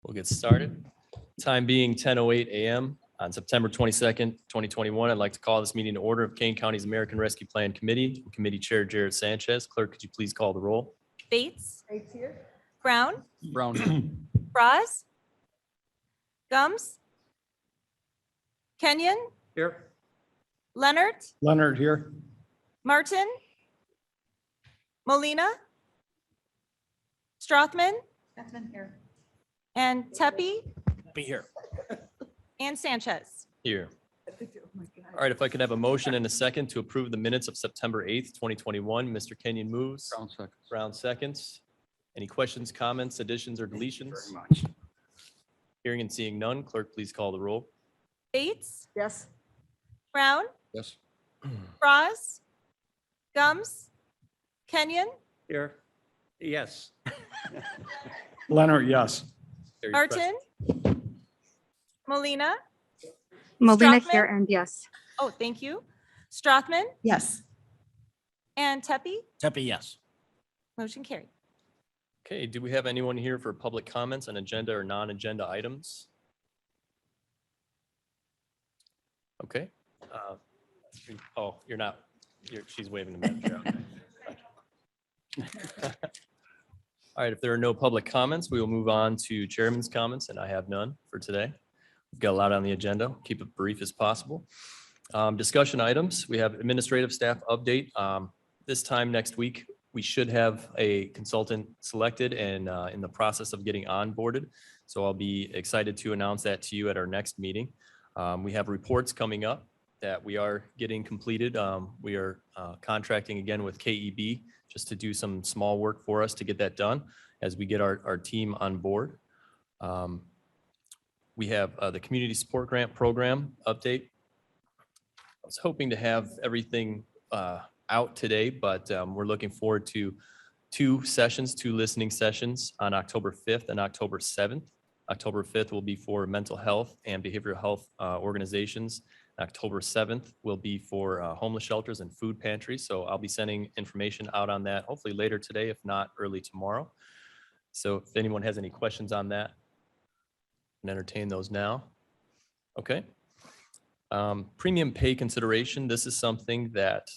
We'll get started. Time being 10:08 a.m. on September 22nd, 2021. I'd like to call this meeting to order of Kane County's American Rescue Plan Committee. Committee Chair Jared Sanchez. Clerk, could you please call the roll? Bates. Bates here. Brown. Brown. Braz. Gums. Kenyon. Here. Leonard. Leonard here. Martin. Molina. Strothman. Kathleen here. And Tepe. Be here. And Sanchez. Here. Oh my God. All right, if I could have a motion and a second to approve the minutes of September 8th, 2021. Mr. Kenyon moves. Brown seconds. Brown seconds. Any questions, comments, additions, or deletions? Very much. Hearing and seeing none, clerk, please call the roll. Bates. Yes. Brown. Yes. Braz. Gums. Kenyon. Here. Yes. Leonard, yes. Carried Martin. Molina. Molina Strothman? here and yes. Oh, thank you. Strothman Yes. and Tepe. Tepe, yes. Motion carried. Okay, do we have anyone here for public comments on agenda or non-agenda items? Okay. Oh, you're not, she's waving the Madam Chair. Okay. All right, if there are no public comments, we will move on to chairman's comments, and I have none for today. We've got a lot on the agenda. Keep it brief as possible. Discussion items, we have administrative staff update. This time next week, we should have a consultant selected and in the process of getting onboarded. So I'll be excited to announce that to you at our next meeting. We have reports coming up that we are getting completed. We are contracting again with KEB just to do some small work for us to get that done as we get our team on board. We have the Community Support Grant Program update. I was hoping to have everything out today, but we're looking forward to two listening sessions on October 5th and October 7th. October 5th will be for mental health and behavioral health organizations. October 7th will be for homeless shelters and food pantries. So I'll be sending information out on that, hopefully later today, if not early tomorrow. So if anyone has any questions on that, I can entertain those now. Okay. Premium pay consideration. This is something that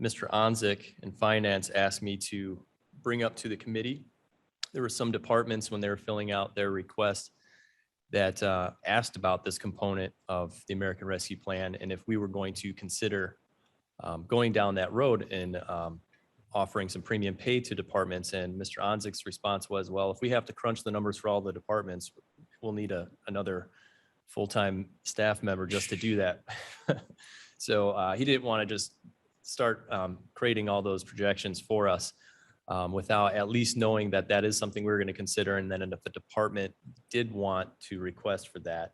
Mr. Onzik in finance asked me to bring up to the committee. There were some departments when they were filling out their request that asked about this component of the American Rescue Plan and if we were going to consider going down that road and offering some premium pay to departments. And Mr. Onzik's response was, well, if we have to crunch the numbers for all the departments, we'll need another full-time staff member just to do that. So he didn't want to just start creating all those projections for us without at least knowing that that is something we were going to consider. And then if the department did want to request for that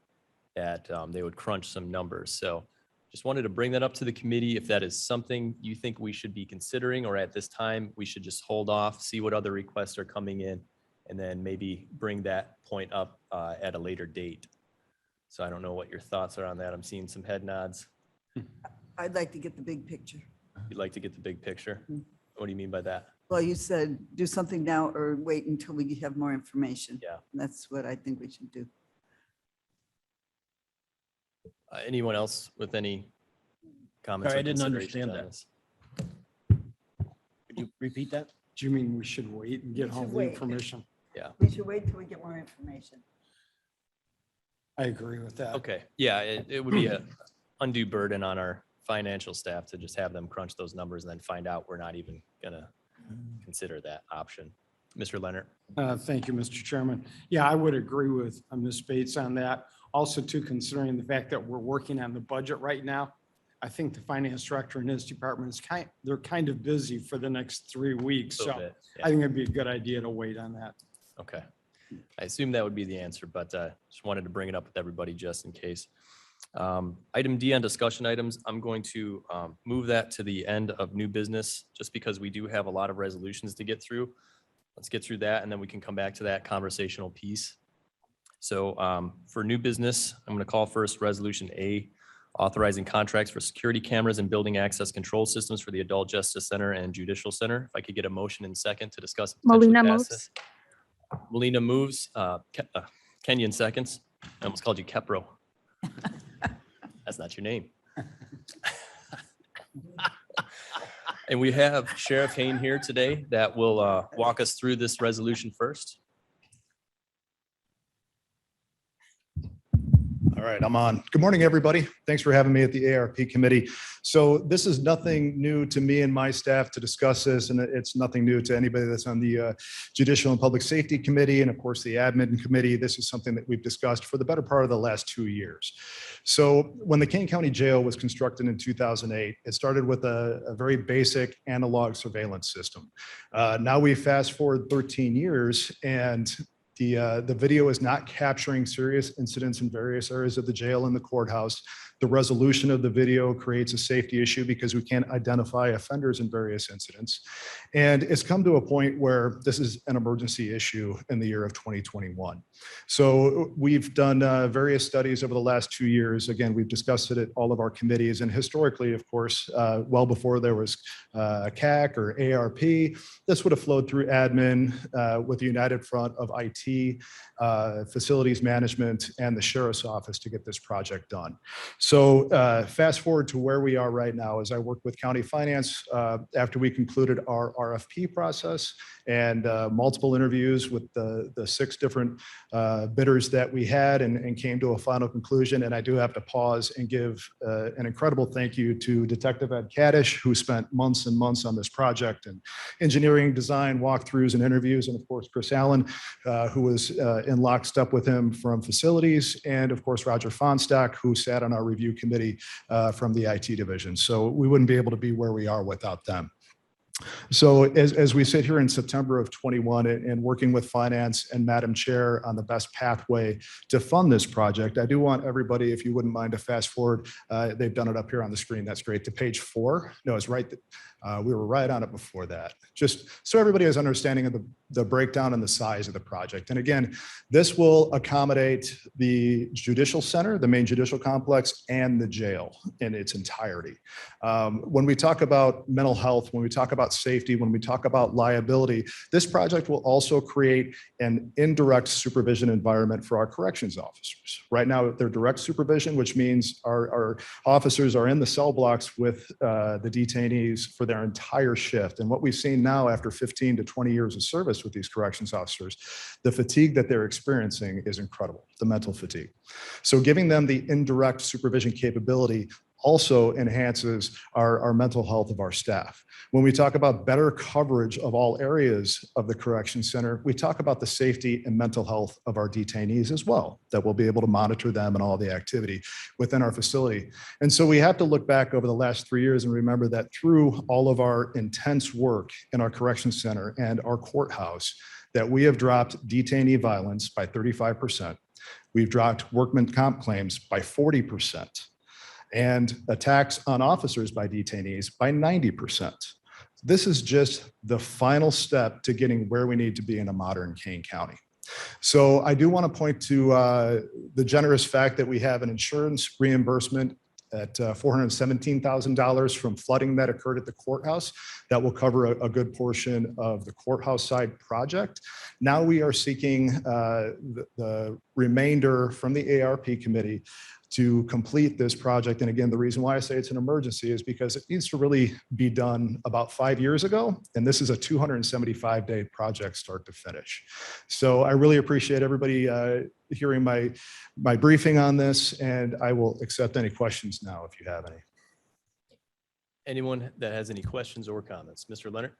they would crunch some numbers. So just wanted to bring that up to the committee. If that is something you think we should be considering, or at this time, we should just hold off, see what other requests are coming in, and then maybe bring that point up at a later date. So I don't know what your thoughts are on that. I'm seeing some head nods. I'd like to get the big picture. You'd like to get the big picture? Mhm. What do you mean by that? Well, you said do something now or wait until we have more information. Yeah. That's what I think we should do. Anyone else with any comments? Sorry, or I didn't considerations understand on that. this? Could you repeat that? Do you mean we should wait and We get should all the wait. information? We should wait till we get more information. I agree with that. Okay, yeah, it would be a undue burden on our financial staff to just have them crunch those numbers and then find out we're not even gonna consider that option. Mr. Leonard? Thank you, Mr. Chairman. Yeah, I would agree with Ms. Bates on that. Also, too, considering the fact that we're working on the budget right now, I think the finance director and his department they're kind of busy for the next 3 weeks. A So little bit, yeah. I think it'd be a good idea to wait on that. Okay. I assume that would be the answer, but just wanted to bring it up with everybody just in case. Item D on discussion items, I'm going to move that to the end of new business just because we do have a lot of resolutions to get through. Let's get through that and then we can come back to that conversational piece. So for new business, I'm going to call first Resolution A, authorizing contracts for security cameras and building access control systems for the Adult Justice Center and Judicial Center. If I could get a motion in second to discuss. and potentially Molina pass moves. this. Molina moves. Kenyon seconds. I almost called you Kepro. That's not your name. And we have Sheriff Hain here today that will walk us through this resolution first. All right, I'm on. Good morning, everybody. Thanks for having me at the ARP committee. So this is nothing new to me and my staff to discuss this, and it's nothing new to anybody that's on the Judicial and Public Safety Committee and of course the Admin Committee. This is something that we've discussed for the better part of the last 2 years. So when the Kane County Jail was constructed in 2008, it started with a very basic analog surveillance system. Now we fast forward 13 years and the video is not capturing serious incidents in various areas of the jail and the courthouse. The resolution of the video creates a safety issue because we can't identify offenders in various incidents. And it's come to a point where this is an emergency issue in the year of 2021. So we've done various studies over the last 2 years. Again, we've discussed it at all of our committees. And historically, of course, well before there was CAC or ARP, this would have flowed through admin with the United Front of IT, facilities management, and the sheriff's office to get this project done. So fast forward to where we are right now as I work with county finance after we concluded our RFP process and multiple interviews with the 6 different bidders that we had and came to a final conclusion. And I do have to pause and give an incredible thank you to Detective Ed Kaddish, who spent months and months on this project and engineering, design, walkthroughs, and interviews. And of course, Chris Allen, who was in lockstep with him from facilities. And of course, Roger Fonstack, who sat on our review committee from the IT division. So we wouldn't be able to be where we are without them. So as we sit here in September of 21 and working with finance and Madam Chair on the best pathway to fund this project, I do want everybody, if you wouldn't mind, to fast forward. They've done it up here on the screen. That's great. To page 4. No, it's right. We were right on it before that. Just so everybody has understanding of the breakdown and the size of the project. And again, this will accommodate the judicial center, the main judicial complex, and the jail in its entirety. When we talk about mental health, when we talk about safety, when we talk about liability, this project will also create an indirect supervision environment for our corrections officers. Right now, they're direct supervision, which means our officers are in the cell blocks with the detainees for their entire shift. And what we've seen now after 15 to 20 years of service with these corrections officers, the fatigue that they're experiencing is incredible, the mental fatigue. So giving them the indirect supervision capability also enhances our mental health of our staff. When we talk about better coverage of all areas of the correction center, we talk about the safety and mental health of our detainees as well, that we'll be able to monitor them and all the activity within our facility. And so we have to look back over the last 3 years and remember that through all of our intense work in our correction center and our courthouse, that we have dropped detainee violence by 35%. We've dropped workman comp claims by 40%. And attacks on officers by detainees by 90%. This is just the final step to getting where we need to be in a modern Kane County. So I do want to point to the generous fact that we have an insurance reimbursement at $417,000 from flooding that occurred at the courthouse. That will cover a good portion of the courthouse side project. Now we are seeking the remainder from the ARP committee to complete this project. And again, the reason why I say it's an emergency is because it needs to really be done about 5 years ago. And this is a 275-day project start to finish. So I really appreciate everybody hearing my briefing on this, and I will accept any questions now if you have any. Anyone that has any questions or comments? Mr. Leonard?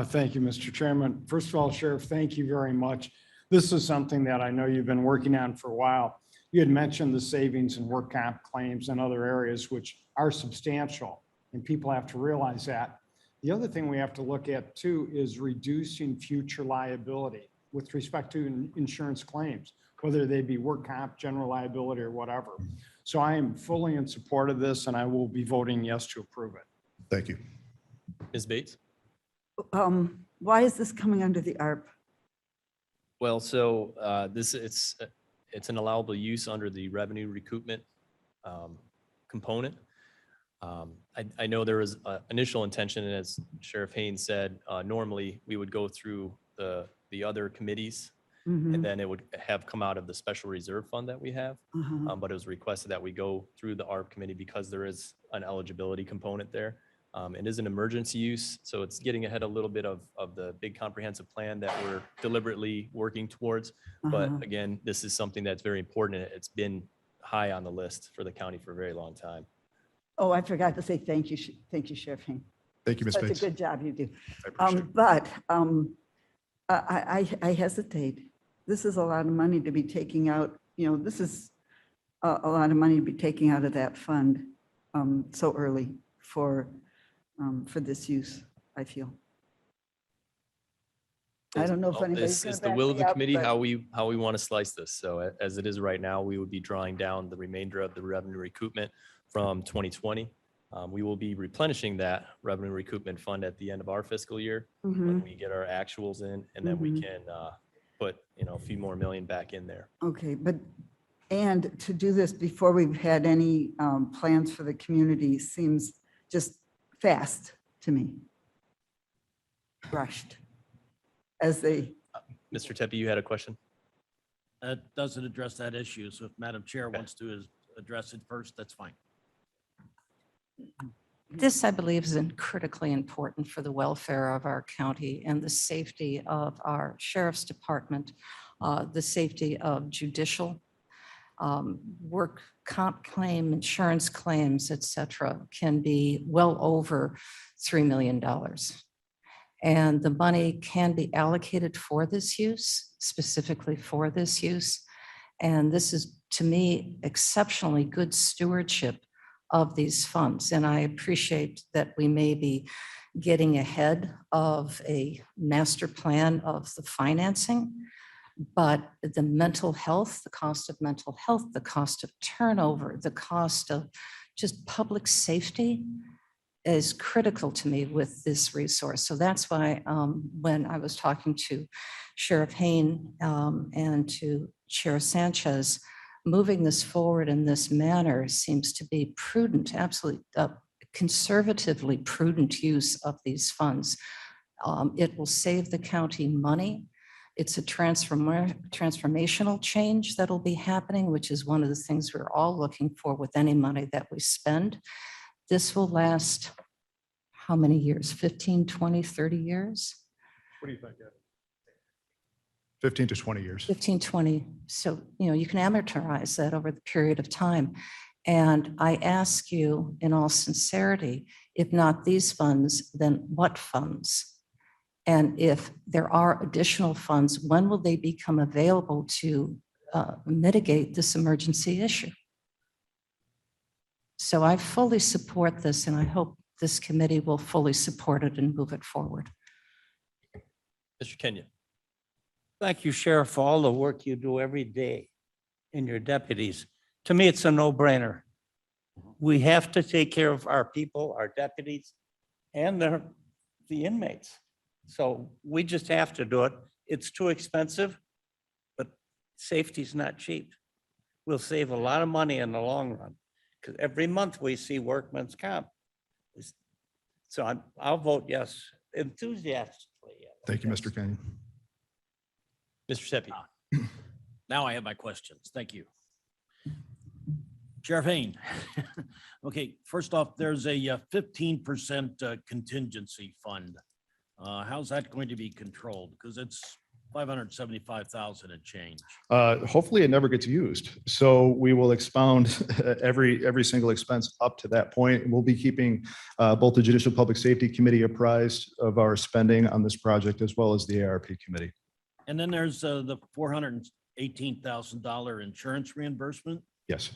Thank you, Mr. Chairman. First of all, Sheriff, thank you very much. This is something that I know you've been working on for a while. You had mentioned the savings and work comp claims and other areas which are substantial, and people have to realize that. The other thing we have to look at too is reducing future liability with respect to insurance claims, whether they be work comp, general liability, or whatever. So I am fully in support of this, and I will be voting yes to approve it. Thank you. Ms. Bates? Why is this coming under the ARP? Well, so it's an allowable use under the revenue recoupment component. I know there was initial intention, and as Sheriff Haynes said, normally we would go through the other committees Mhm. And then it would have come out of the special reserve fund that we have. Uh-huh. But it was requested that we go through the ARP committee because there is an eligibility component there. It is an emergency use, so it's getting ahead a little bit of the big comprehensive plan that we're deliberately working towards. But Uh-huh. again, this is something that's very important. It's been high on the list for the county for a very long time. Oh, I forgot to say thank you. Thank you, Sheriff Hain. Thank you, Ms. That's a Bates. good job you do. I appreciate it. But I hesitate. This is a lot of money to be taking out, this is a lot of money to be taking out of that fund so early for this use, I feel. I don't know if Well, anybody's This gonna is the back will of me the up, committee, but- how we want to slice this. So as it is right now, we would be drawing down the remainder of the revenue recoupment from 2020. We will be replenishing that revenue recoupment fund at the end of our fiscal year when Mhm. we get our actuals in, and then we Mhm. can put, a few more million back in there. Okay, and to do this before we've had any plans for the community seems just fast to me. Rushed. As they, Mr. Tepe, you had a question? That doesn't address that issue. So if Madam Chair Okay. wants to address it first, that's fine. This, I believe, is critically important for the welfare of our county and the safety of our sheriff's department, the safety of judicial, work comp claim, insurance claims, et cetera, can be well over $3 million. And the money can be allocated for this use, specifically for this use. And this is, to me, exceptionally good stewardship of these funds. And I appreciate that we may be getting ahead of a master plan of the financing, but the mental health, the cost of mental health, the cost of turnover, the cost of just public safety is critical to me with this resource. So that's why when I was talking to Sheriff Hain and to Sheriff Sanchez, moving this forward in this manner seems to be prudent, absolutely conservatively prudent use of these funds. It will save the county money. It's a transformational change that'll be happening, which is one of the things we're all looking for with any money that we spend. This will last how many years? 15, 20, 30 years? What do you think, Ed? 15 to 20 years. 15, 20. So, you can amortize that over the period of time. And I ask you in all sincerity, if not these funds, then what funds? And if there are additional funds, when will they become available to mitigate this emergency issue? So I fully support this, and I hope this committee will fully support it and move it forward. Mr. Kenyon? Thank you, Sheriff, for all the work you do every day and your deputies. To me, it's a no-brainer. We have to take care of our people, our deputies, and the inmates. So we just have to do it. It's too expensive, but safety's not cheap. We'll save a lot of money in the long run, because every month we see workman's comp. So I'll vote yes, enthusiastically. yes. Thank you, Mr. Kenyon. Mr. Tepe? Now I have my questions. Thank you. Sheriff Hain. Okay, first off, there's a 15% contingency fund. How's that going to be controlled? Because it's 575,000 and change. Hopefully it never gets used. So we will expound every single expense up to that point. And we'll be keeping both the Judicial Public Safety Committee apprised of our spending on this project, as well as the ARP committee. And then there's the $418,000 insurance reimbursement. Yes.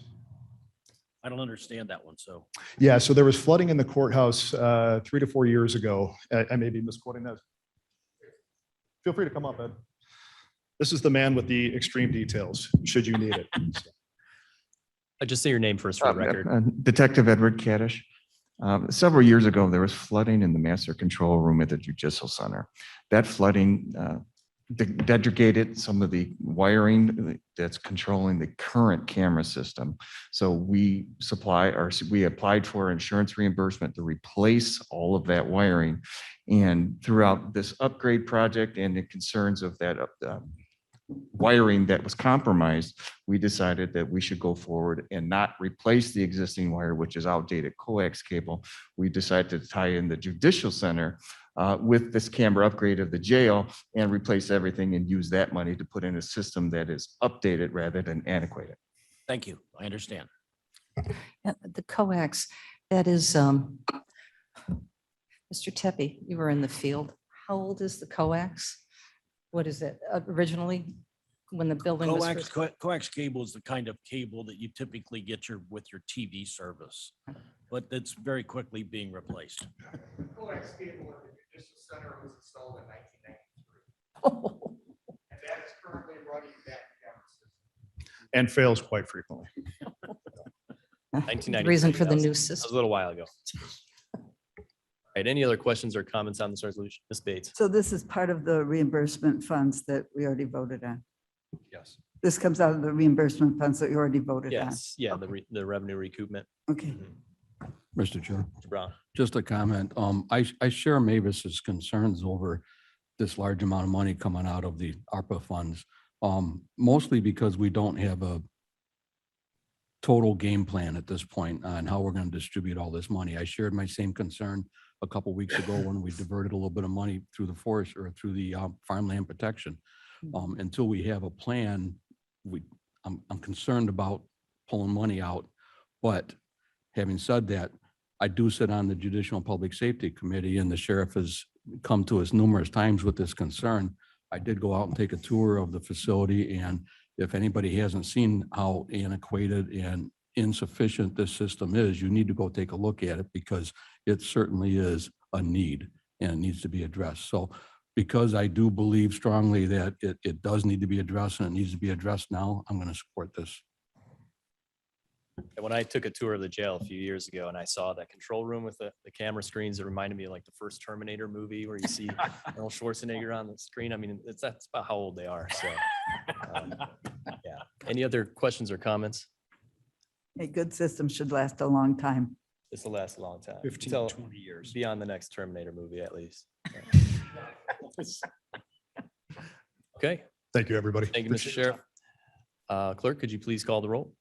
I don't understand that one, so. Yeah, so there was flooding in the courthouse 3 to 4 years ago. I may be misquoting that. Feel free to come up, Ed. This is the man with the extreme details, should you need it. Just say your name first for the record. Detective Edward Kaddish. Several years ago, there was flooding in the master control room at the Judicial Center. That flooding degraded some of the wiring that's controlling the current camera system. So we applied for insurance reimbursement to replace all of that wiring. And throughout this upgrade project and the concerns of that wiring that was compromised, we decided that we should go forward and not replace the existing wire, which is outdated coax cable. We decided to tie in the judicial center with this camera upgrade of the jail and replace everything and use that money to put in a system that is updated rather than antiquated. Thank you. I understand. The coax, that is, Mr. Tepe, you were in the field. How old is the coax? What is it originally when the building was Coax, first? coax cable is the kind of cable that you typically get with your TV service, but it's very quickly being replaced. Coax cable at the judicial center was installed in 1993, Oh, and that is currently running that camera system. And fails quite frequently. 1993, Reason for the that was- new That was system. a little while ago. All right, any other questions or comments on this resolution? Ms. Bates? So this is part of the reimbursement funds that we already voted on. Yes. This comes out of the reimbursement funds that you already voted on. Yes, yeah, the revenue recoupment. Okay. Mr. Chair, Mr. Brown? just a comment. I share Mavis's concerns over this large amount of money coming out of the ARPA funds. Mostly because we don't have a total game plan at this point on how we're going to distribute all this money. I shared my same concern a couple weeks ago when we diverted a little bit of money through the forest or through the farmland protection. Until we have a plan, I'm concerned about pulling money out. But having said that, I do sit on the Judicial and Public Safety Committee, and the sheriff has come to us numerous times with this concern. I did go out and take a tour of the facility, and if anybody hasn't seen how antiquated and insufficient this system is, you need to go take a look at it because it certainly is a need and it needs to be addressed. So because I do believe strongly that it does need to be addressed and it needs to be addressed now, I'm going to support this. And when I took a tour of the jail a few years ago and I saw that control room with the camera screens, it reminded me of like the first Terminator movie where you see Arnold Schwarzenegger on the screen. I mean, that's about how old they are. So, yeah. Any other questions or comments? A good system should last a long time. This will last a long time. 15, Until 20 years. beyond the next Terminator movie, at least. Okay, Thank you, everybody. thank you, Mr. Sheriff. Clerk, could you please call the roll?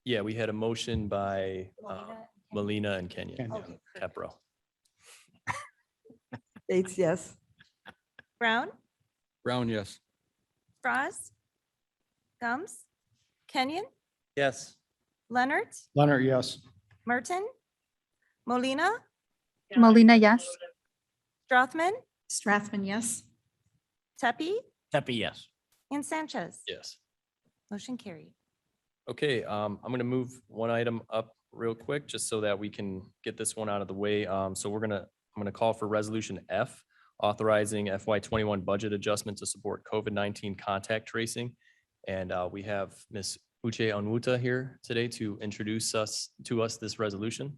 Yeah, we had a motion by Molina and Kenyon. Kenyon. Capro. Bates, yes. Brown, Brown, yes. Froz, Gums, Kenyon, Yes. Leonard, Leonard, yes. Merton, Molina, Molina, yes. Strothman, Strathman, yes. Tepe, Tepe, yes. and Sanchez. Yes. Motion carried. Okay, I'm going to move one item up real quick, just so that we can get this one out of the way. So I'm going to call for resolution F, authorizing FY21 budget adjustment to support COVID-19 contact tracing. And we have Ms. Uche Onwuta here today to introduce to us this resolution.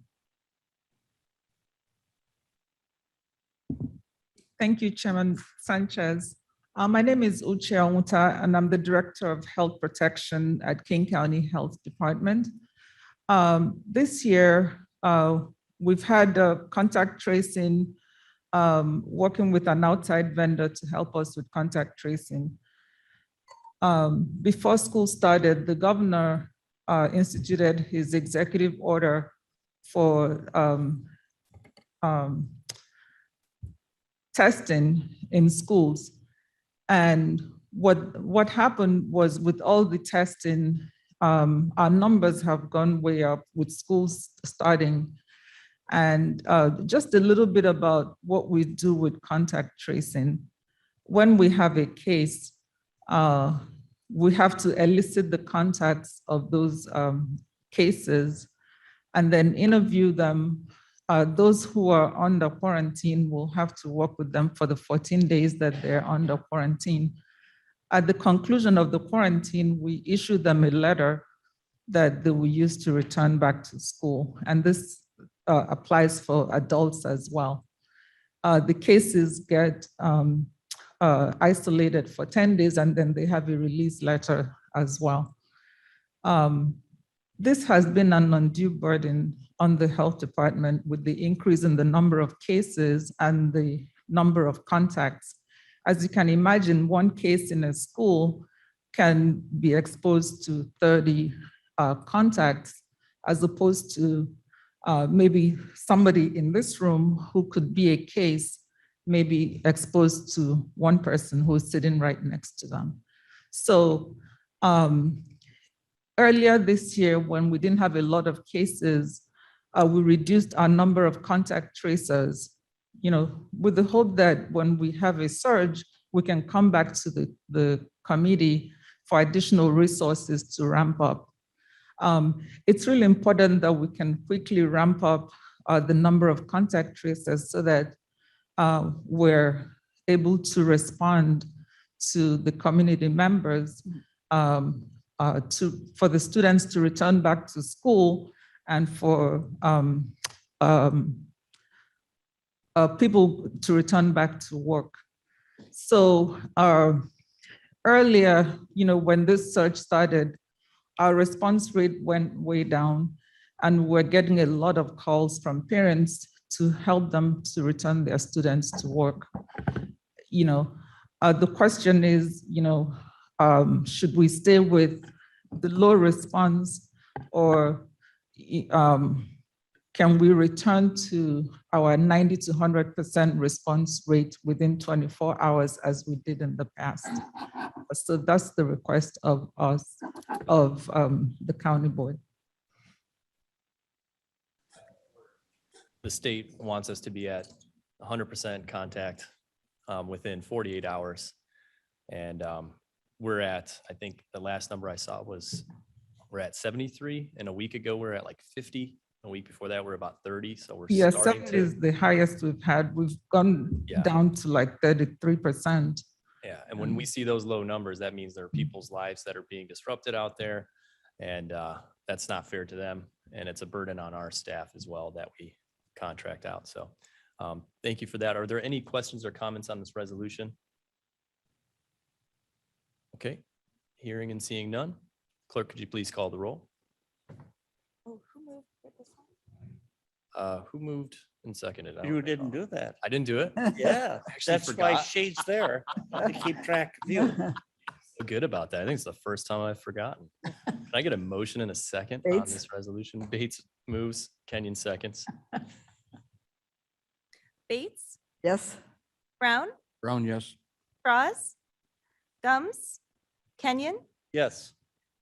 Thank you, Chairman Sanchez. My name is Uche Onwuta, and I'm the Director of Health Protection at King County Health Department. This year, we've had contact tracing, working with an outside vendor to help us with contact tracing. Before school started, the governor instituted his executive order for testing in schools. And what happened was, with all the testing, our numbers have gone way up with schools starting. And just a little bit about what we do with contact tracing. When we have a case, we have to elicit the contacts of those cases and then interview them. Those who are under quarantine will have to work with them for the 14 days that they're under quarantine. At the conclusion of the quarantine, we issue them a letter that they will use to return back to school. And this applies for adults as well. The cases get isolated for 10 days, and then they have a release letter as well. This has been an undue burden on the health department with the increase in the number of cases and the number of contacts. As you can imagine, one case in a school can be exposed to 30 contacts, as opposed to maybe somebody in this room who could be a case, maybe exposed to one person who's sitting right next to them. So earlier this year, when we didn't have a lot of cases, we reduced our number of contact tracers, with the hope that when we have a surge, we can come back to the committee for additional resources to ramp up. It's really important that we can quickly ramp up the number of contact tracers so that we're able to respond to the community members, for the students to return back to school, and for people to return back to work. So earlier, when this surge started, our response rate went way down, and we're getting a lot of calls from parents to help them to return their students to work. The question is, should we stay with the low response, or can we return to our 90 to 100% response rate within 24 hours as we did in the past? So that's the request of us, of the county board. The state wants us to be at 100% contact within 48 hours. And we're at, I think the last number I saw was, we're at 73, and a week ago we we're at like 50. A week before that, we're about 30. So we're Yeah, starting 70 to. is the highest we've had. We've gone Yeah. down to like 33%. Yeah, and when we see those low numbers, that means there are people's lives that are being disrupted out there, and that's not fair to them, and it's a burden on our staff as well that we contract out. So thank you for that. Are there any questions or comments on this resolution? Okay, hearing and seeing none. Clerk, could you please call the roll? Oh, who moved for this one? Who moved and seconded? I don't You didn't recall. do that. I didn't do it. Yeah, Actually that's why forgot. Shade's there, to keep track of you. Feel good about that. I think it's the first time I've forgotten. Can I get a motion in a second on Bates? this resolution? Bates moves, Kenyon seconds. Bates, Yes, Brown, Brown, yes. Bras, Gums, Kenyon, Yes.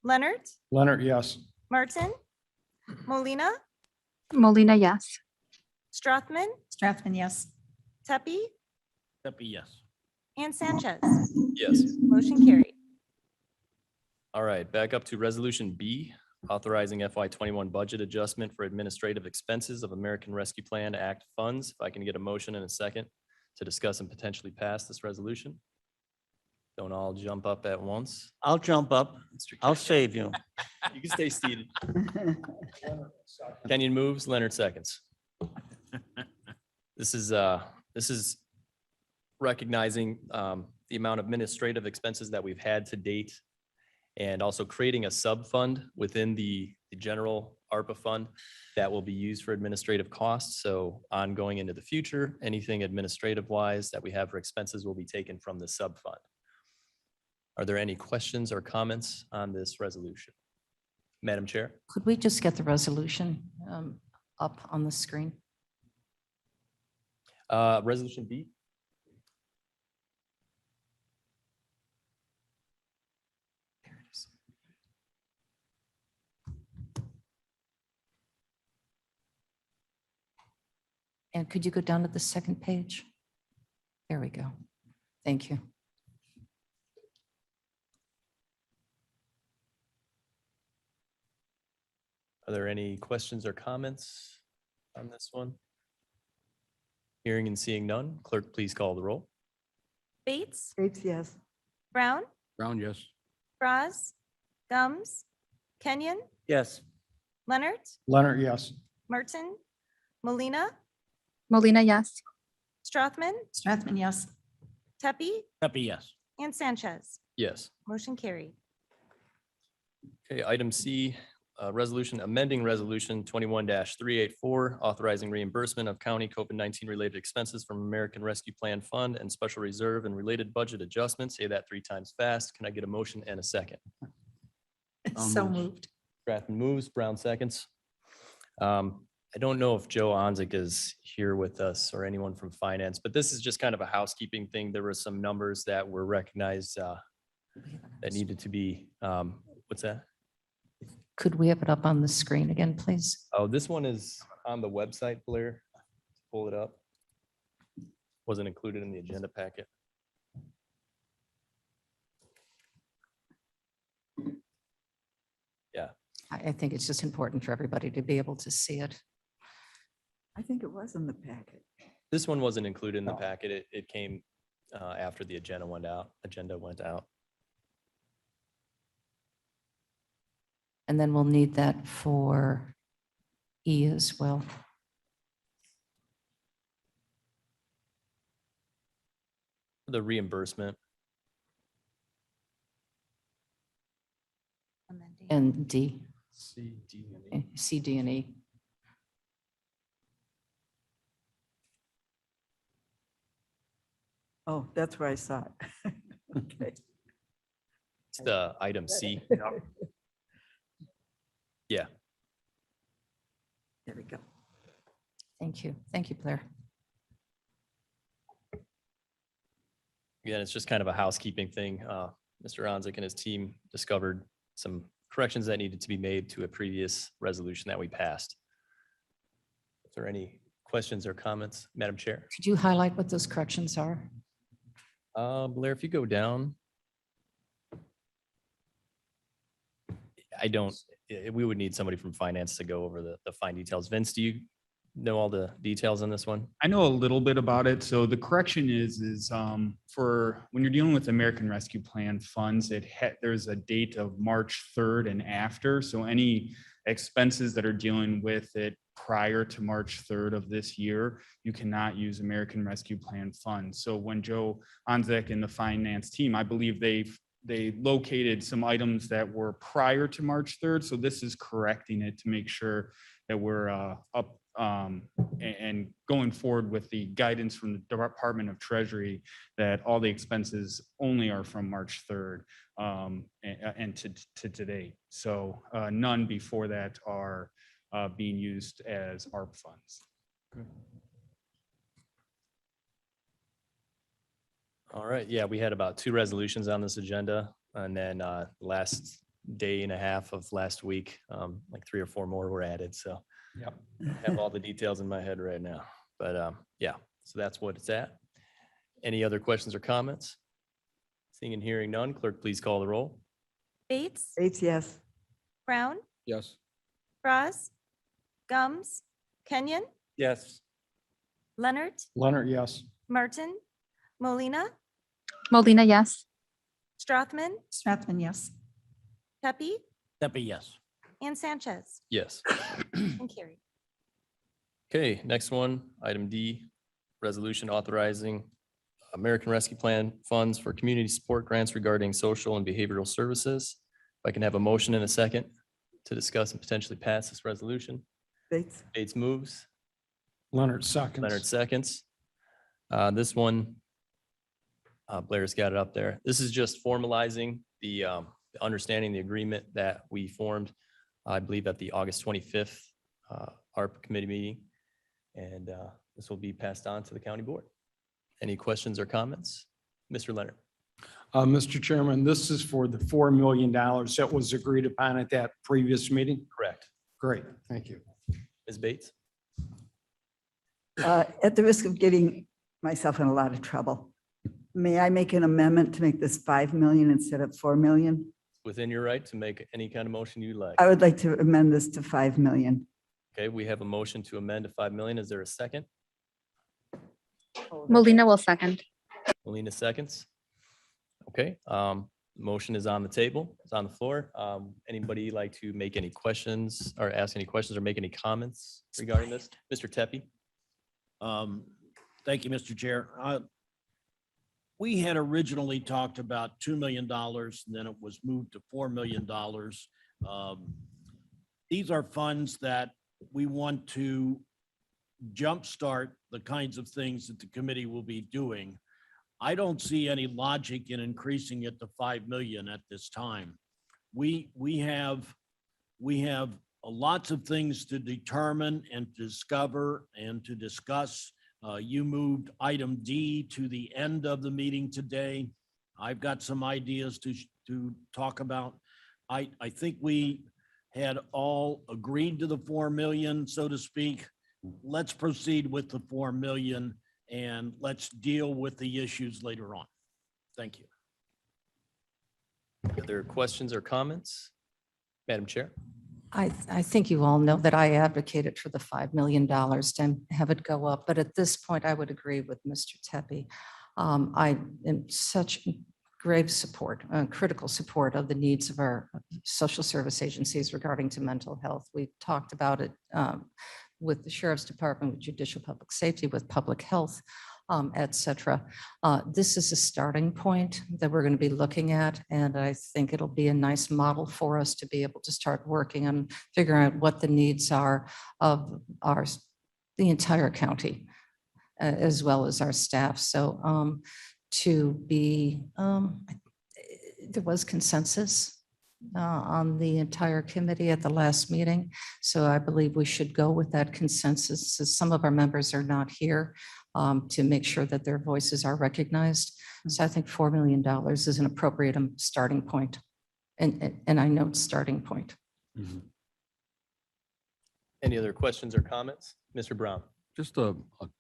Leonard, Leonard, yes. Martin, Molina, Molina, yes. Strothman, Strathman, yes. Tepi, That'd be yes. and Sanchez. Yes. Motion carried. All right, back up to resolution B, authorizing FY21 budget adjustment for administrative expenses of American Rescue Plan Act funds. If I can get a motion in a second to discuss and potentially pass this resolution. Don't all jump up at once. I'll jump up. Mr. I'll Kenyon. save you. You can stay seated. Kenyon moves, Leonard seconds. This is recognizing the amount of administrative expenses that we've had to date, and also creating a sub-fund within the general ARPA fund that will be used for administrative costs. So ongoing into the future, anything administrative wise that we have for expenses will be taken from the sub-fund. Are there any questions or comments on this resolution? Madam Chair? Could we just get the resolution up on the screen? Resolution B? There it is. And could you go down to the second page? There we go. Thank you. Are there any questions or comments on this one? Hearing and seeing none, clerk, please call the roll. Bates, Bates, yes. Brown, Brown, yes. Bras, Gums, Kenyon, Yes. Leonard, Leonard, yes. Martin, Molina, Molina, yes. Strothman, Strathman, yes. Tepi, That'd be yes. and Sanchez. Yes. Motion carried. Okay, item C, resolution amending resolution 21-384, authorizing reimbursement of county COVID-19 related expenses from American Rescue Plan Fund and special reserve and related budget adjustments. Say that 3 times fast. Can I get a motion and a second? So moved. Strathman moves, Brown seconds. I don't know if Joe Onzik is here with us or anyone from finance, but this is just kind of a housekeeping thing. There were some numbers that were recognized that needed to be, what's that? Could we have it up on the screen again, please? Oh, this one is on the website, Blair. Pull it up. Wasn't included in the agenda packet. Yeah, I think it's just important for everybody to be able to see it. I think it was in the packet. this one wasn't included in the packet. It came after the agenda went out. And then we'll need that for E as well. The reimbursement. And D, C, D, C, D, and E. Oh, that's where I saw it. Okay. It's the item C. Yeah. There we go. Thank you. Thank you, Blair. Again, it's just kind of a housekeeping thing. Mr. Onzik and his team discovered some corrections that needed to be made to a previous resolution that we passed. Is there any questions or comments, Madam Chair? Could you highlight what those corrections are? Blair, if you go down. We would need somebody from finance to go over the fine details. Vince, do you know all the details on this one? I know a little bit about it. So the correction is for when you're dealing with American Rescue Plan funds, there's a date of March 3rd and after. So any expenses that are dealing with it prior to March 3rd of this year, you cannot use American Rescue Plan funds. So when Joe Onzik and the finance team, I believe they located some items that were prior to March 3rd. So this is correcting it to make sure that we're up and going forward with the guidance from the Department of Treasury that all the expenses only are from March 3rd and to today. So none before that are being used as ARP funds. All right, yeah, we had about 2 resolutions on this agenda, and then last day and a half of last week, like 3 or 4 more were added, so. Yep. I have all the details in my head right now, but yeah, so that's what it's at. Any other questions or comments? Seeing and hearing none, clerk, please call the roll. Bates, Bates, yes. Brown, Yes. Bras, Gums, Kenyon, Yes. Leonard, Leonard, yes. Martin, Molina, Molina, yes. Strathman, Strathman, yes. Pepe, Pepe, yes. and Sanchez. Yes. And carried. Okay, next one, item D, resolution authorizing American Rescue Plan funds for community support grants regarding social and behavioral services. If I can have a motion in a second to discuss and potentially pass this resolution. Bates, Bates moves, Leonard seconds. Leonard seconds. This one, Blair's got it up there. This is just formalizing the understanding, the agreement that we formed, I believe at the August 25th ARP committee meeting. And this will be passed on to the county board. Any questions or comments? Mr. Leonard. Mr. Chairman, this is for the $4 million that was agreed upon at that previous meeting. Correct. Great, thank you. Ms. Bates? at the risk of getting myself in a lot of trouble, may I make an amendment to make this 5 million instead of 4 million? Within your right to make any kind of motion you like. I would like to amend this to 5 million. Okay, we have a motion to amend to 5 million. Is there a second? Molina will second. Melina seconds. Okay, motion is on the table. It's on the floor. Anybody like to make any questions or ask any questions or make any comments regarding this? Mr. Tepe? Thank you, Mr. Chair. We had originally talked about $2 million, and then it was moved to $4 million. these are funds that we want to jumpstart the kinds of things that the committee will be doing. I don't see any logic in increasing it to 5 million at this time. We have lots of things to determine and discover and to discuss. You moved item D to the end of the meeting today. I've got some ideas to talk about. I think we had all agreed to the 4 million, so to speak. Let's proceed with the 4 million and let's deal with the issues later on. Thank you. Other questions or comments? Madam Chair? I think you all know that I advocated for the $5 million to have it go up, but at this point, I would agree with Mr. Tepe. I am such grave support, critical support of the needs of our social service agencies regarding to mental health. We talked about it with the Sheriff's Department, with Judicial Public Safety, with Public Health, et cetera. This is a starting point that we're going to be looking at, and I think it'll be a nice model for us to be able to start working on figuring out what the needs are of the entire county, as well as our staff. So there was consensus on the entire committee at the last meeting. So I believe we should go with that consensus, since some of our members are not here, to make sure that their voices are recognized. So I think $4 million is an appropriate starting point. And I note starting point. Any other questions or comments? Mr. Brown? Just a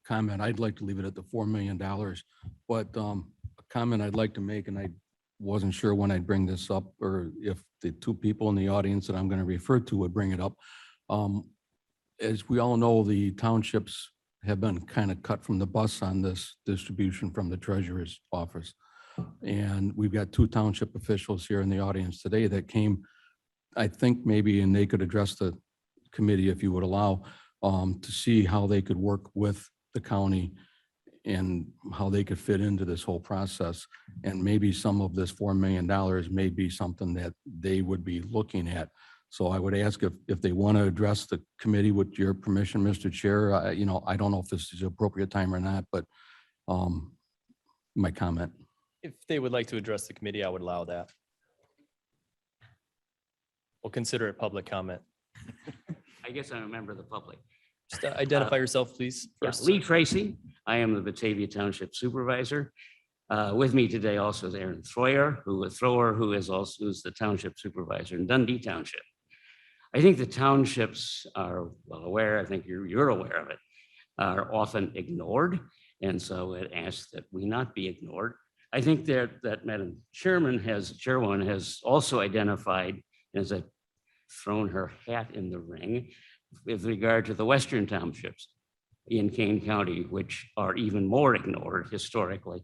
comment. I'd like to leave it at the $4 million, but a comment I'd like to make, and I wasn't sure when I'd bring this up or if the two people in the audience that I'm going to refer to would bring it up. As we all know, the townships have been kind of cut from the bus on this distribution from the treasurer's office. And we've got two township officials here in the audience today that came, I think maybe, and they could address the committee if you would allow, to see how they could work with the county and how they could fit into this whole process. And maybe some of this $4 million may be something that they would be looking at. So I would ask if they want to address the committee with your permission, Mr. Chair. I don't know if this is the appropriate time or not, but my comment. If they would like to address the committee, I would allow that. We'll consider it public comment. I guess I'm a member of the public. Just identify yourself, please. Yeah, First. Lee Tracy. I am the Batavia Township Supervisor. With me today also is Aaron Throyer, who's the Township Supervisor in Dundee Township. I think the townships are well aware, I think you're aware of it, are often ignored. And so it asks that we not be ignored. I think that Madam Chairwoman has also identified, as a thrown her hat in the ring with regard to the western townships in Kane County, which are even more ignored historically.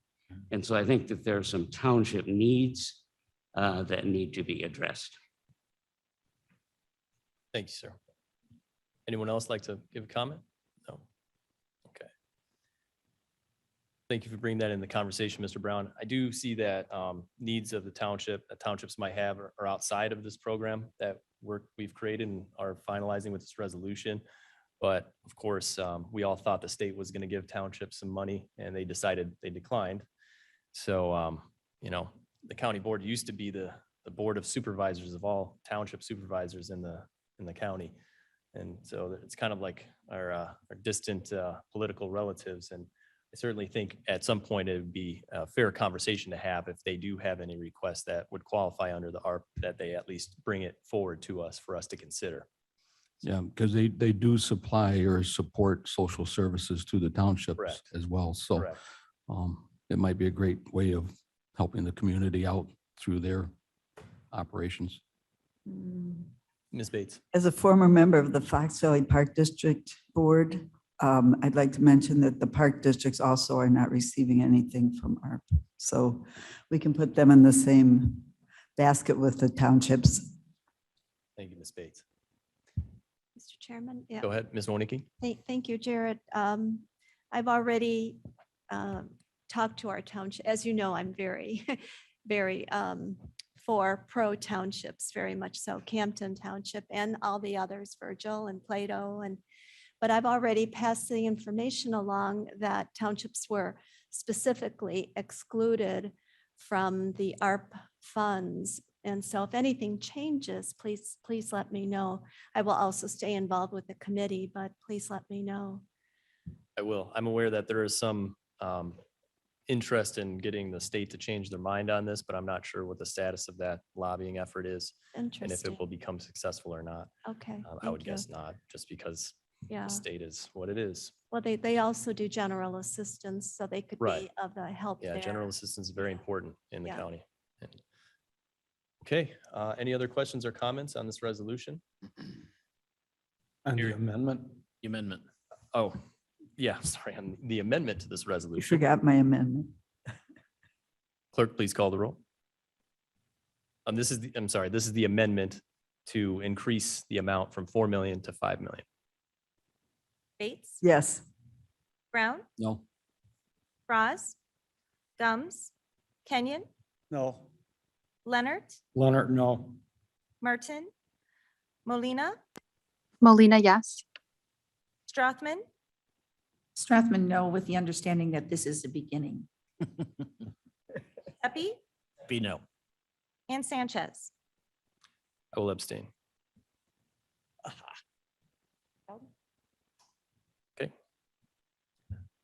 And so I think that there are some township needs that need to be addressed. Thank you, sir. Anyone else like to give a comment? No. Okay. Thank you for bringing that in the conversation, Mr. Brown. I do see that needs of the townships might have are outside of this program that we've created and are finalizing with this resolution. But of course, we all thought the state was going to give townships some money, and they declined. So, the county board used to be the board of supervisors of all township supervisors in the county. And so it's kind of like our distant political relatives. And I certainly think at some point it would be a fair conversation to have if they do have any requests that would qualify under the ARP, that they at least bring it forward to us for us to consider. Yeah, because they do supply or support social services to the townships Correct. as well. So Correct. it might be a great way of helping the community out through their operations. Ms. Bates. As a former member of the Fox Valley Park District Board, I'd like to mention that the park districts also are not receiving anything from ARP. So we can put them in the same basket with the townships. Thank you, Ms. Bates. Mr. Chairman. Yeah. Go ahead, Ms. Wonicky. Thank you, Jared. I've already talked to our township. As you know, I'm very, very for pro townships, very much so, Campton Township and all the others, Virgil and Plato. But I've already passed the information along that townships were specifically excluded from the ARP funds. And so if anything changes, please let me know. I will also stay involved with the committee, but please let me know. I will. I'm aware that there is some interest in getting the state to change their mind on this, but I'm not sure what the status of that lobbying effort is and if Interesting. it will become successful or not. Okay. I would thank you. guess not, just because Yeah. the state is what it is. Well, they also do general assistance, so they could Right. be of the help Yeah, there. general assistance is very important in the Yeah. county. Okay, any other questions or comments on this resolution? On the amendment, The amendment. Oh, yeah, sorry, on the amendment to this You resolution. forgot my amendment. Clerk, please call the roll. This is I'm sorry, this is the amendment to increase the amount from 4 million to 5 million. Bates, Yes. Brown, No. Frost, Gums, Kenyon, No. Leonard, Leonard, no. Martin, Molina, Molina, yes. Strothman, Strathman, no, with the understanding that this is the beginning. Pepe, Be no. and Sanchez. I will abstain. Okay.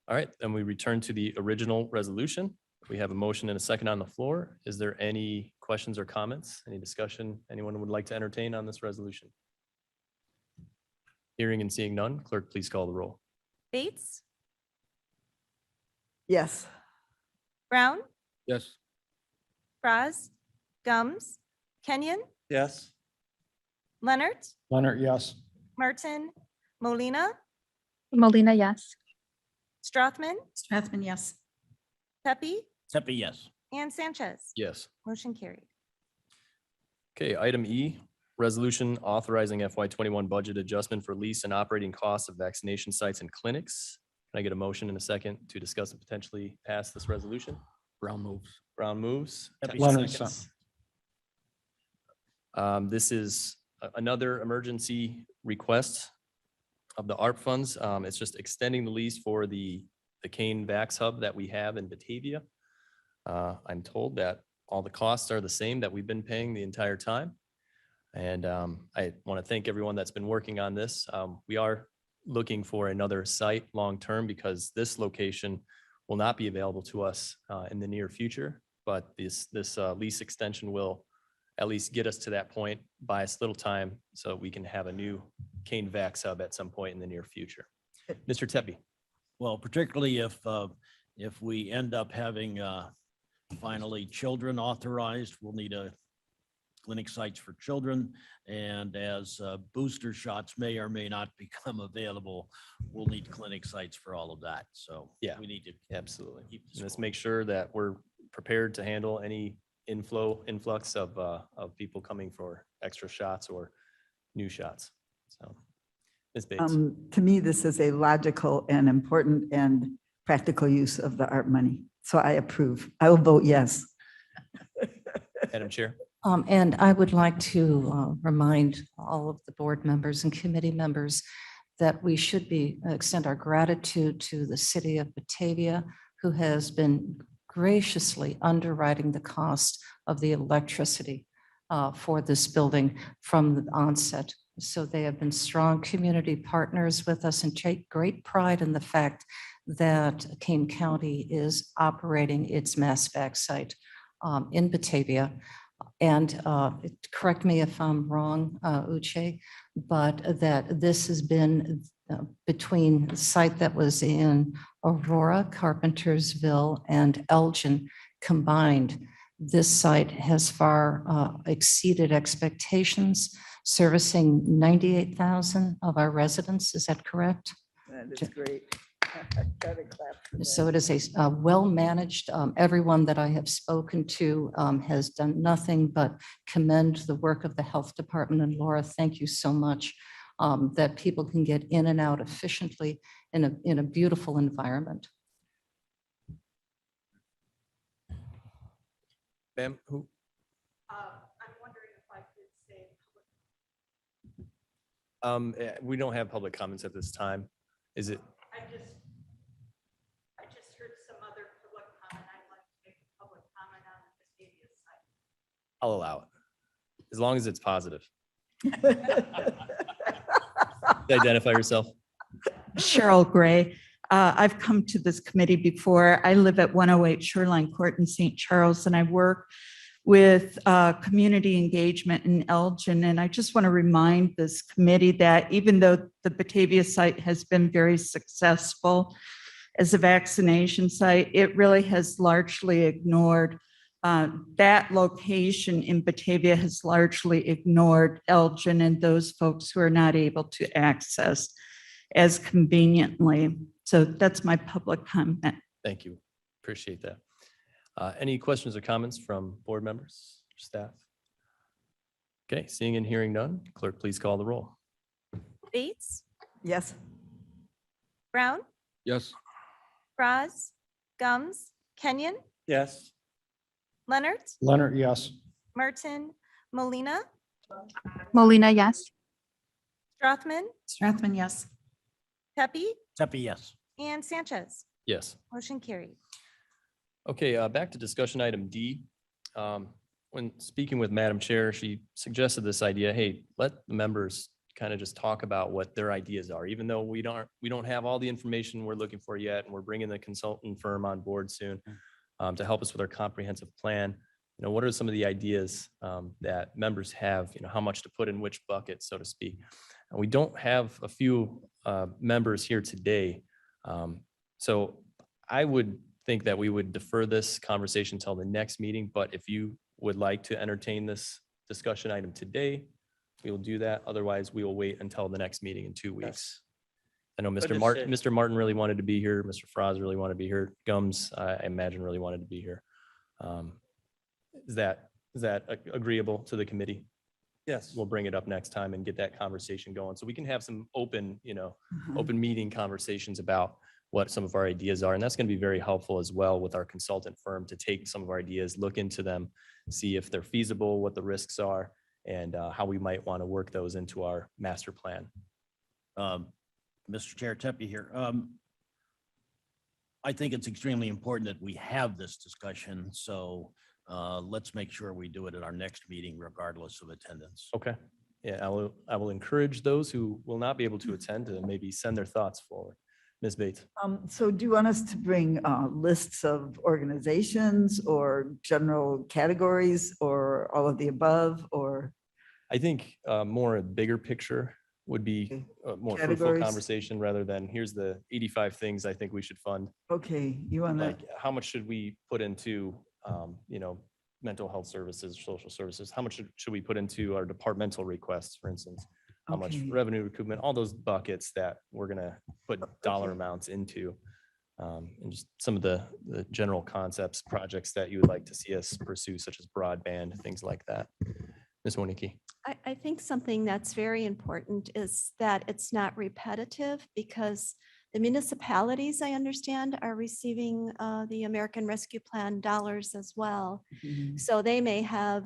All right, then we return to the original resolution. We have a motion and a second on the floor. Is there any questions or comments? Any discussion anyone would like to entertain on this resolution? Hearing and seeing none, clerk, please call the roll. Bates, Yes. Brown, Yes. Frost, Gums, Kenyon, Yes. Leonard, Leonard, yes. Martin, Molina, Molina, yes. Strothman, Strathman, yes. Pepe, Pepe, yes. and Sanchez. Yes. Motion carried. Okay, item E, resolution authorizing FY21 budget adjustment for lease and operating costs of vaccination sites and clinics. Can I get a motion in a second to discuss and potentially pass this resolution? Brown moves. Brown moves. Pepe 10 Leonard, seconds. This is another emergency request of the ARP funds. It's just extending the lease for the Kane Vax Hub that we have in Batavia. I'm told that all the costs are the same that we've been paying the entire time. And I want to thank everyone that's been working on this. We are looking for another site long-term because this location will not be available to us in the near future. But this lease extension will at least get us to that point, buy us a little time so we can have a new Kane Vax Hub at some point in the near future. Mr. Tepe. Well, particularly if we end up having finally children authorized, we'll need a clinic sites for children. And as booster shots may or may not become available, we'll need clinic sites for all of that. So Yeah. we need to Absolutely. keep this Let's going. make sure that we're prepared to handle any influx of people coming for extra shots or new shots. So, Ms. Bates. To me, this is a logical and important and practical use of the ARP money. So I approve. I will vote yes. Madam Chair. And I would like to remind all of the board members and committee members that we should extend our gratitude to the city of Batavia, who has been graciously underwriting the cost of the electricity for this building from the onset. So they have been strong community partners with us and take great pride in the fact that Kane County is operating its mass vac site in Batavia. And correct me if I'm wrong, Uche, but that this has been between the site that was in Aurora, Carpentersville, and Elgin combined. This site has far exceeded expectations, servicing 98,000 of our residents. Is that correct? That is great. Gotta clap for that. So it is a well-managed, everyone that I have spoken to has done nothing but commend the work of the health department. And Laura, thank you so much that people can get in and out efficiently in a beautiful environment. Ma'am, who? I'm wondering if I could say We don't have public comments at this time. Is it? I just heard some other public comment. I'd like to make a public comment on the Batavia site. I'll allow it, as long as it's positive. Identify yourself. Cheryl Gray. I've come to this committee before. I live at 108 Shoreline Court in St. Charles, and I work with community engagement in Elgin. And I just want to remind this committee that even though the Batavia site has been very successful as a vaccination site, it really has largely ignored that location in Batavia has largely ignored Elgin and those folks who are not able to access as conveniently. So that's my public comment. Thank you. Appreciate that. Any questions or comments from board members, staff? Okay, seeing and hearing none, clerk, please call the roll. Bates, Yes. Brown, Yes. Braz, Gums, Kenyon, Yes. Leonard, Leonard, yes. Martin, Molina, Molina, yes. Strathman, Strathman, yes. Pepe, Tepe, yes. and Sanchez. Yes. Motion carried. Okay, back to discussion item D. When speaking with Madam Chair, she suggested this idea, hey, let the members kind of just talk about what their ideas are, even though we don't have all the information we're looking for yet, and we're bringing the consultant firm on board soon to help us with our comprehensive plan. You know, what are some of the ideas that members have, you know, how much to put in which bucket, so to speak. And we don't have a few members here today. So I would think that we would defer this conversation until the next meeting, but if you would like to entertain this discussion item today, we will do that. Otherwise, we will wait until the next meeting in 2 weeks. I know Mr. Martin really wanted to be here. Mr. Froz really wanted to be here. Gums, I imagine, really wanted to be here. Is that agreeable to the committee? Yes. We'll bring it up next time and get that conversation going. So we can have some open, open meeting conversations about what some of our ideas are. And that's going to be very helpful as well with our consultant firm to take some of our ideas, look into them, see if they're feasible, what the risks are, and how we might want to work those into our master plan. Mr. Chair, Tepe here. I think it's extremely important that we have this discussion. So let's make sure we do it at our next meeting regardless of attendance. Okay. Yeah, I will encourage those who will not be able to attend to maybe send their thoughts forward. Ms. Bates. So do you want us to bring lists of organizations or general categories or all of the above, or? I think more a bigger picture would be a more fruitful Categories. conversation rather than here's the 85 things I think we should fund. Okay, you want to, Like, how much should we put into, mental health services, social services? How much should we put into our departmental requests, for instance? How much Okay. revenue recoupment, all those buckets that we're gonna put dollar amounts into. And just some of the general concepts, projects that you would like to see us pursue, such as broadband, things like that. Ms. Monique. I think something that's very important is that it's not repetitive, because the municipalities, I understand, are receiving the American Rescue Plan dollars as well. So they may have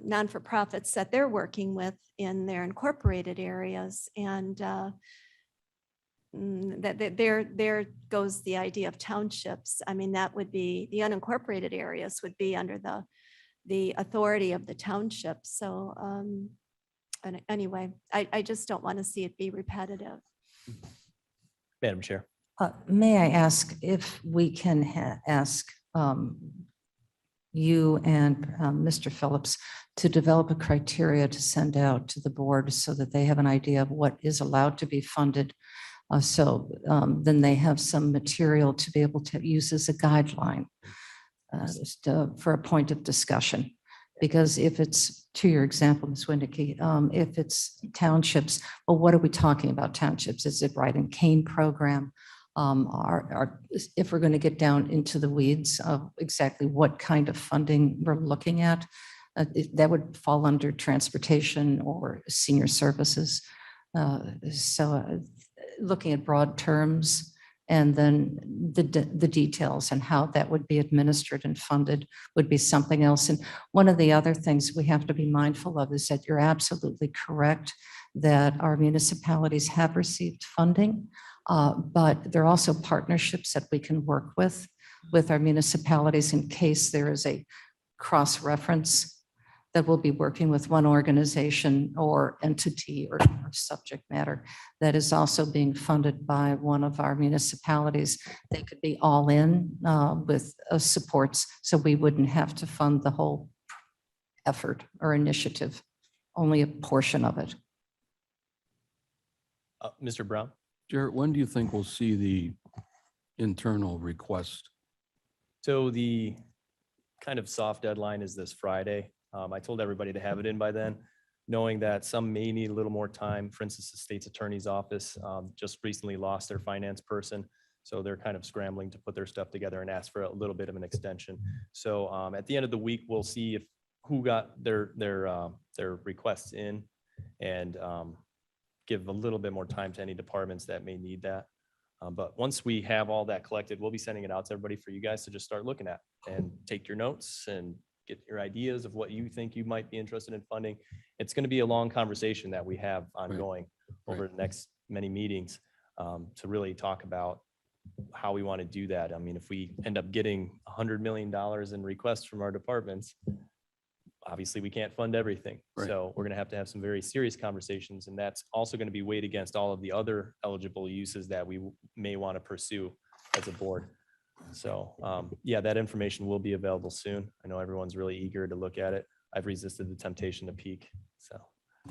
non-for-profits that they're working with in their incorporated areas. And there goes the idea of townships. I mean, that would be, the unincorporated areas would be under the authority of the township. So anyway, I just don't want to see it be repetitive. Madam Chair. May I ask if we can ask you and Mr. Phillips to develop a criteria to send out to the board so that they have an idea of what is allowed to be funded. So then they have some material to be able to use as a guideline just, for a point of discussion. Because if it's, to your example, Ms. Winnicky, if it's townships, well, what are we talking about townships? Is it Right and Cane program? If we're going to get down into the weeds of exactly what kind of funding we're looking at, that would fall under transportation or senior services. So looking at broad terms And then the details and how that would be administered and funded would be something else. And one of the other things we have to be mindful of is that you're absolutely correct that our municipalities have received funding, but there are also partnerships that we can work with our municipalities in case there is a cross-reference that we'll be working with one organization or entity or subject matter that is also being funded by one of our municipalities. They could be all in with supports, so we wouldn't have to fund the whole effort or initiative, only a portion of it. Mr. Brown? Jarrett, when do you think we'll see the internal request? So the kind of soft deadline is this Friday. I told everybody to have it in by then, knowing that some may need a little more time. For instance, the state's attorney's office just recently lost their finance person. So they're kind of scrambling to put their stuff together and ask for a little bit of an extension. So at the end of the week, we'll see if who got their requests in and give a little bit more time to any departments that may need that. But once we have all that collected, we'll be sending it out to everybody for you guys to just start looking at and take your notes and get your ideas of what you think you might be interested in funding. It's going to be a long conversation that we have ongoing over the next many meetings to really talk about how we want to do that. I mean, if we end up getting $100 million in requests from our departments, obviously we can't fund everything. Right. So we're going to have some very serious conversations, and that's also going to be weighed against all of the other eligible uses that we may want to pursue as a board. So yeah, that information will be available soon. I know everyone's really eager to look at it. I've resisted the temptation to peek. So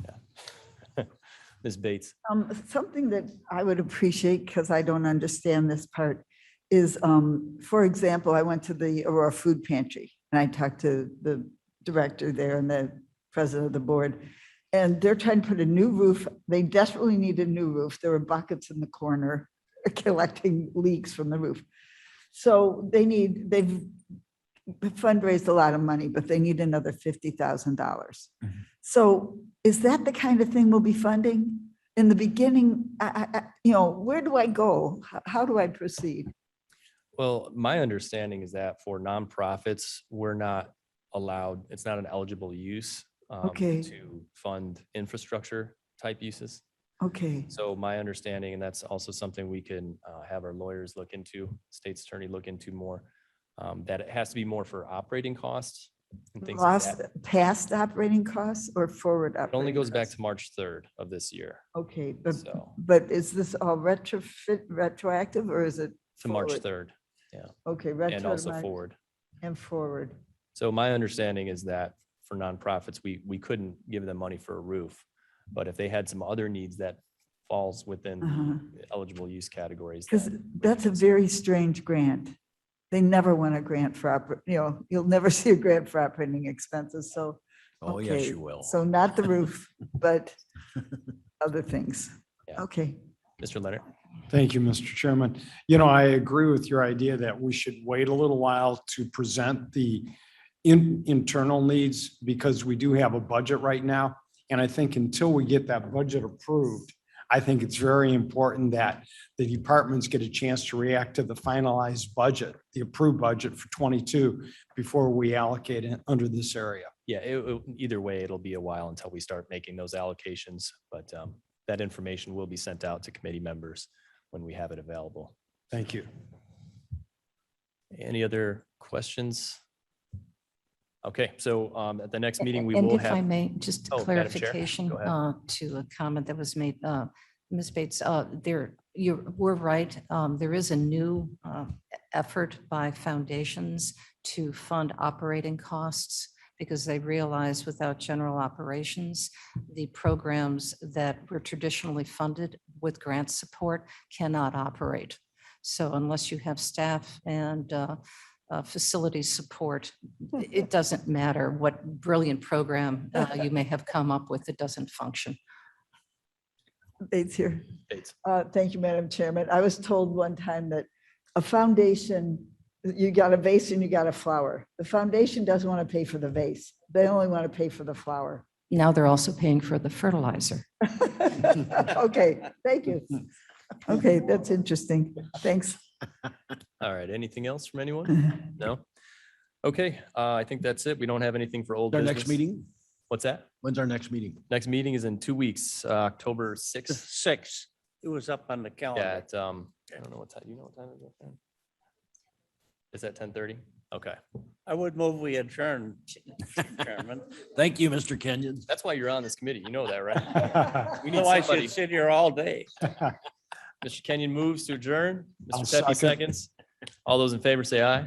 yeah. Ms. Bates. Something that I would appreciate, because I don't understand this part, is, for example, I went to the Aurora Food Pantry and I talked to the director there and the president of the board, and they're trying to put a new roof. They desperately need a new roof. There were buckets in the corner collecting leaks from the roof. So they've fundraised a lot of money, but they need another $50,000. So is that the kind of thing we'll be funding? In the beginning, where do I go? How do I proceed? Well, my understanding is that for nonprofits, we're not allowed, it's not an eligible use Okay. to fund infrastructure type uses. Okay, So my understanding, and that's also something we can have our lawyers look into, state's attorney look into more, that it has to be more for operating costs and things like that. past operating costs or forward It operating? only goes back costs? to March 3rd of this year. Okay, So but is this all retroactive or is it? to March forward? 3rd Okay, and also retro forward. and forward. So my understanding is that for nonprofits, we couldn't give them money for a roof. But if they had some other needs that falls within the eligible use categories. Because then we that's a can- very strange grant. They never want a grant for, you'll never see a grant for operating expenses, so. Oh, yes, okay, you will. So not the roof, but other things. Yeah. Okay. Mr. Leonard? Thank you, Mr. Chairman. I agree with your idea that we should wait a little while to present the internal needs because we do have a budget right now. And I think until we get that budget approved, I think it's very important that the departments get a chance to react to the finalized budget, the approved budget for 22 before we allocate it under this area. Yeah, either way, it'll be a while until we start making those allocations, but that information will be sent out to committee members when we have it available. Thank you. Any other questions? Okay, so at the next meeting, we And will if I have, may, just Oh, Madam Chair, clarification go ahead. to a comment that was made, Ms. Bates, we're right. There is a new effort by foundations to fund operating costs because they realize without general operations, the programs that were traditionally funded with grant support cannot operate. So unless you have staff and facility support, it doesn't matter what brilliant program you may have come up with, it doesn't function. Bates here. Bates. Thank you, Madam Chairman. I was told one time that a foundation, you got a vase and you got a flower. The foundation doesn't want to pay for the vase. They only want to pay for the flower. Now they're also paying for the fertilizer. Okay, thank you. Okay, that's interesting. Thanks. All right, anything else from anyone? No? Okay, I think that's it. We don't have anything for old Our business. next meeting? What's that? When's our next meeting? Next meeting is in 2 weeks, October The 6th. 6th. It was up on the Yeah, calendar. at, I don't know what time, you know what time it is? Fran? Is that 10:30? Okay, I would move we adjourn, Mr. Chairman. Thank you, Mr. Kenyon. that's why you're on this committee. You know that, right? We need No, I somebody. should sit here all day. Mr. Kenyon moves to adjourn. I'll Mr. Pepe second. seconds. All those in favor say aye.